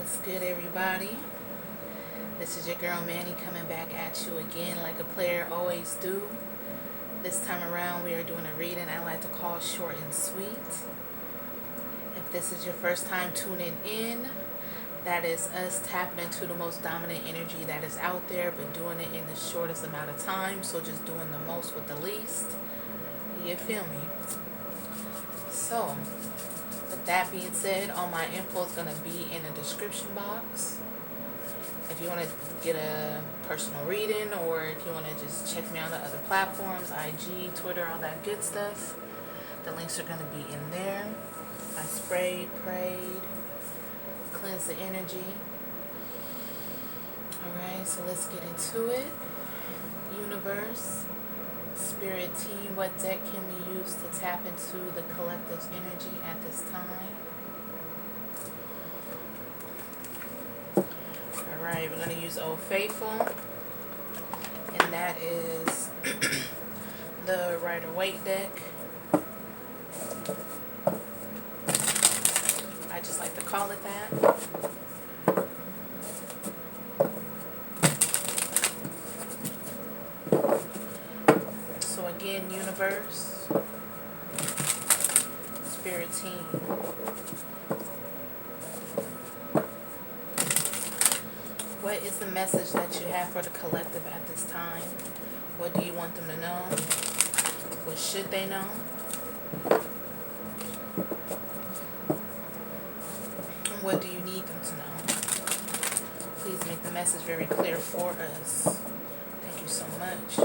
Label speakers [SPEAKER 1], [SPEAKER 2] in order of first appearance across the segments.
[SPEAKER 1] What's good, everybody? This is your girl Manny coming back at you again like a player always do. This time around we are doing a reading I like to call short and sweet. If this is your first time tuning in, that is us tapping into the most dominant energy that is out there, but doing it in the shortest amount of time. So just doing the most with the least. You feel me? So, with that being said, all my info is going to be in the description box. If you want to get a personal reading, or if you want to just check me out on other platforms, IG, Twitter, all that good stuff, the links are going to be in there. I sprayed, prayed, cleansed the energy. Alright, so let's get into it. Universe, Spirit team, what deck can we use to tap into the collective's energy at this time? Alright, we're going to use Old Faithful, and that is the Rider-Waite deck. I just like to call it that. So again, Universe, Spirit team. What is the message that you have for the collective at this time? What do you want them to know? What should they know? And what do you need them to know? Please make the message very clear for us. Thank you so much.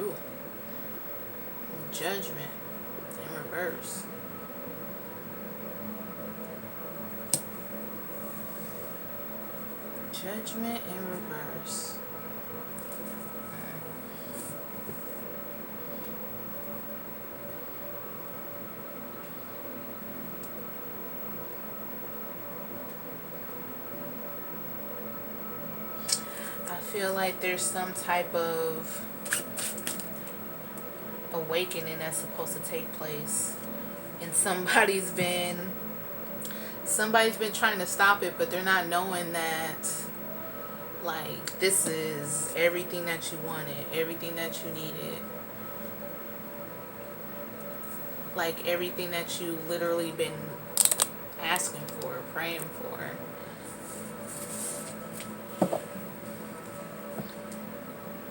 [SPEAKER 1] Ooh. Judgment in reverse. Judgment in reverse. I feel like there's some type of awakening that's supposed to take place, and somebody's been trying to stop it, but they're not knowing that, like, this is everything that you wanted, everything that you needed, like everything that you literally been asking for, praying for.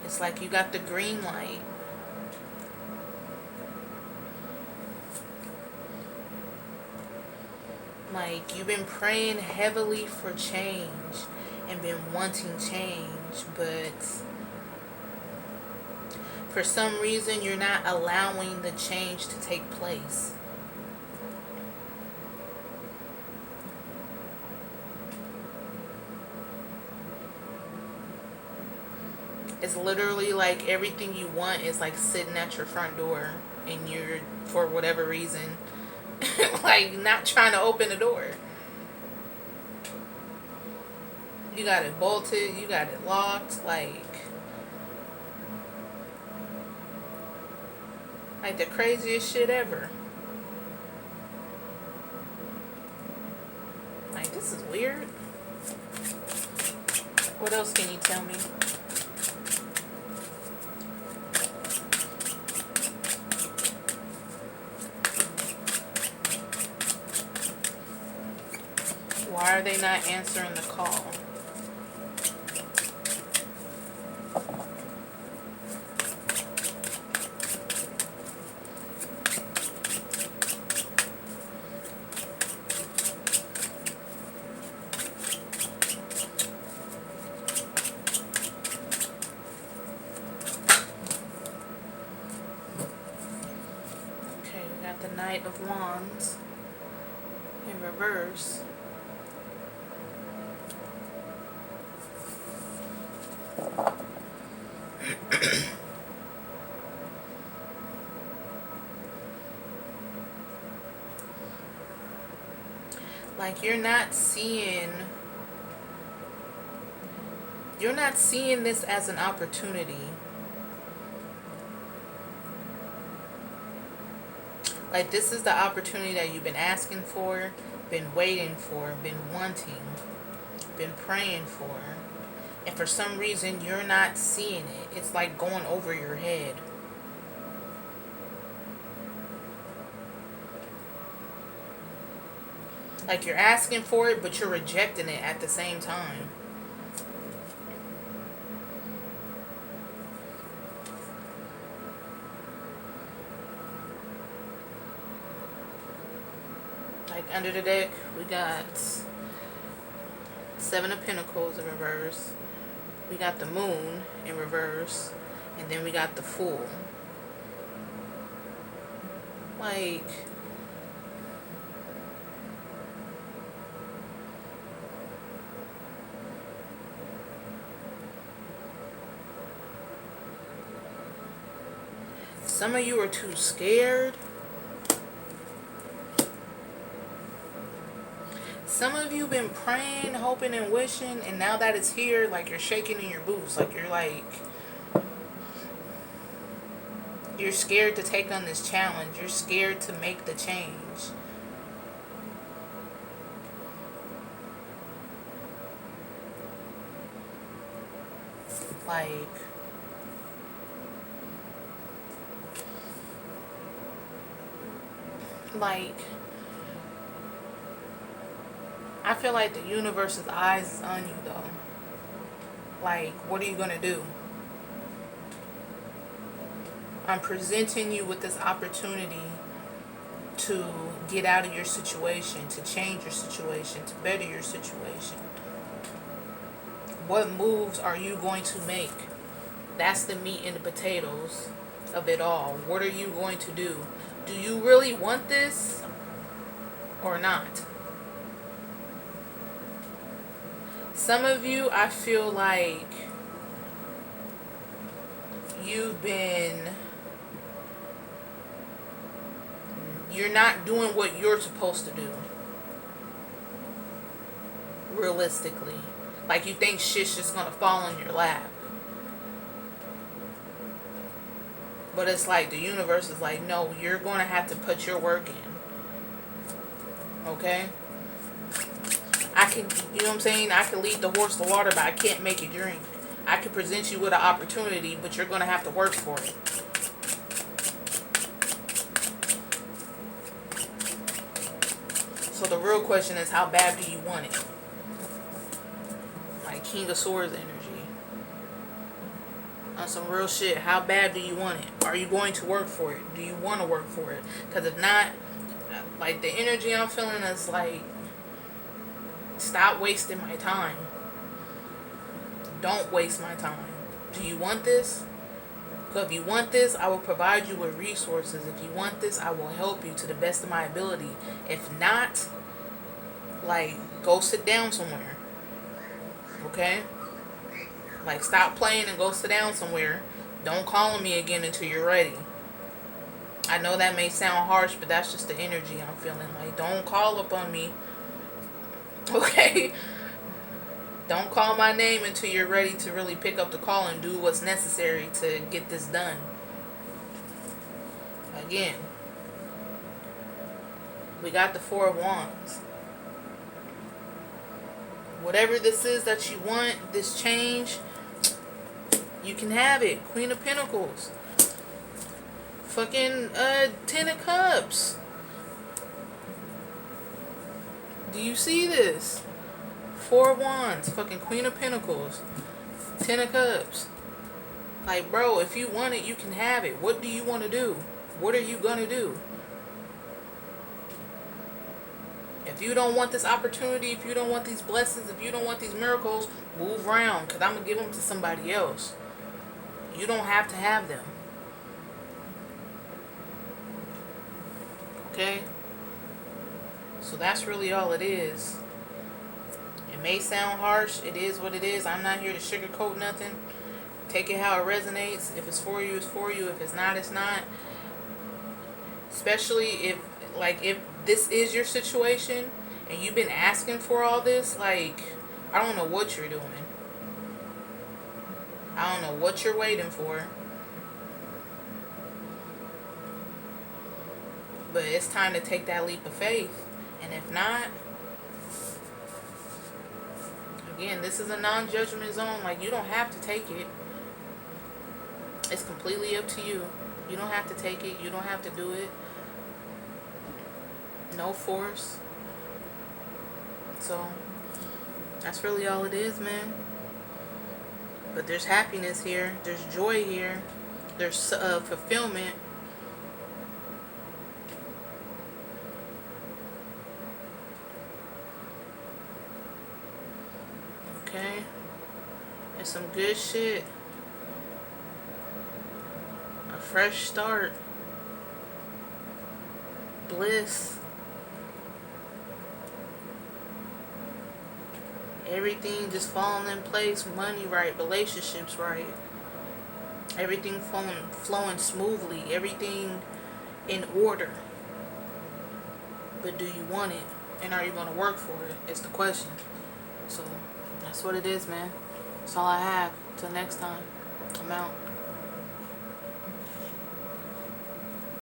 [SPEAKER 1] It's like you got the green light. Like, you've been praying heavily for change and been wanting change, but for some reason you're not allowing the change to take place. It's literally like everything you want is like sitting at your front door, and you're, for whatever reason, like not trying to open the door. You got it bolted, you got it locked, like the craziest shit ever. Like, this is weird. What else can you tell me? Why are they not answering the call? Okay, we got the Knight of Wands in reverse. Like, you're not seeing You're not seeing this as an opportunity. Like, this is the opportunity that you've been asking for, been waiting for, been wanting, been praying for. And for some reason, you're not seeing it. It's like going over your head. Like, you're asking for it, but you're rejecting it at the same time. Like, under the deck, we got Seven of Pentacles in reverse. We got the Moon in reverse. And then we got the Fool. Like, some of you are too scared. Some of you been praying, hoping, and wishing, and now that it's here, like, you're shaking in your boots. Like, you're scared to take on this challenge. You're scared to make the change. Like, I feel like the universe's eyes is on you, though. Like, what are you going to do? I'm presenting you with this opportunity to get out of your situation, to change your situation, to better your situation. What moves are you going to make? That's the meat and the potatoes of it all. What are you going to do? Do you really want this or not? Some of you, I feel like you're not doing what you're supposed to do. Realistically. Like, you think shit's just gonna fall in your lap. But it's like the universe is like, no, you're gonna have to put your work in. Okay? I can, you know what I'm saying? I can lead the horse to water, but I can't make it drink. I can present you with an opportunity, but you're gonna have to work for it. So the real question is, how bad do you want it? Like King of Swords energy. On some real shit, how bad do you want it? Are you going to work for it? Do you want to work for it? Because if not, like, the energy I'm feeling is like, stop wasting my time. Don't waste my time. Do you want this? Because if you want this, I will provide you with resources. If you want this, I will help you to the best of my ability. If not, like, go sit down somewhere. Okay? Like, stop playing and go sit down somewhere. Don't call on me again until you're ready. I know that may sound harsh, but that's just the energy I'm feeling. Like, don't call upon me. Okay? Don't call my name until you're ready to really pick up the call and do what's necessary to get this done. Again, we got the Four of Wands. Whatever this is that you want, this change, you can have it. Queen of Pentacles. Fucking Ten of Cups. Do you see this? Four of Wands. Fucking Queen of Pentacles. Ten of Cups. Like, bro, if you want it, you can have it. What do you want to do? What are you gonna do? If you don't want this opportunity, if you don't want these blessings, if you don't want these miracles, move around, because I'm going to give them to somebody else. You don't have to have them. Okay? So that's really all it is. It may sound harsh. It is what it is. I'm not here to sugarcoat nothing. Take it how it resonates. If it's for you, it's for you. If it's not, it's not. Especially if this is your situation and you've been asking for all this, like, I don't know what you're doing. I don't know what you're waiting for, but it's time to take that leap of faith. And if not, again, this is a non-judgment zone. Like, you don't have to take it. It's completely up to you. You don't have to take it. You don't have to do it. No force. So that's really all it is, man. But there's happiness here. There's joy here. There's fulfillment. Okay. It's some good shit. A fresh start. Bliss. Everything just falling in place. Money right. Relationships right. Everything flowing smoothly. Everything in order. But do you want it? And are you going to work for it? Is the question. So that's what it is, man. That's all I have. Till next time. I'm out.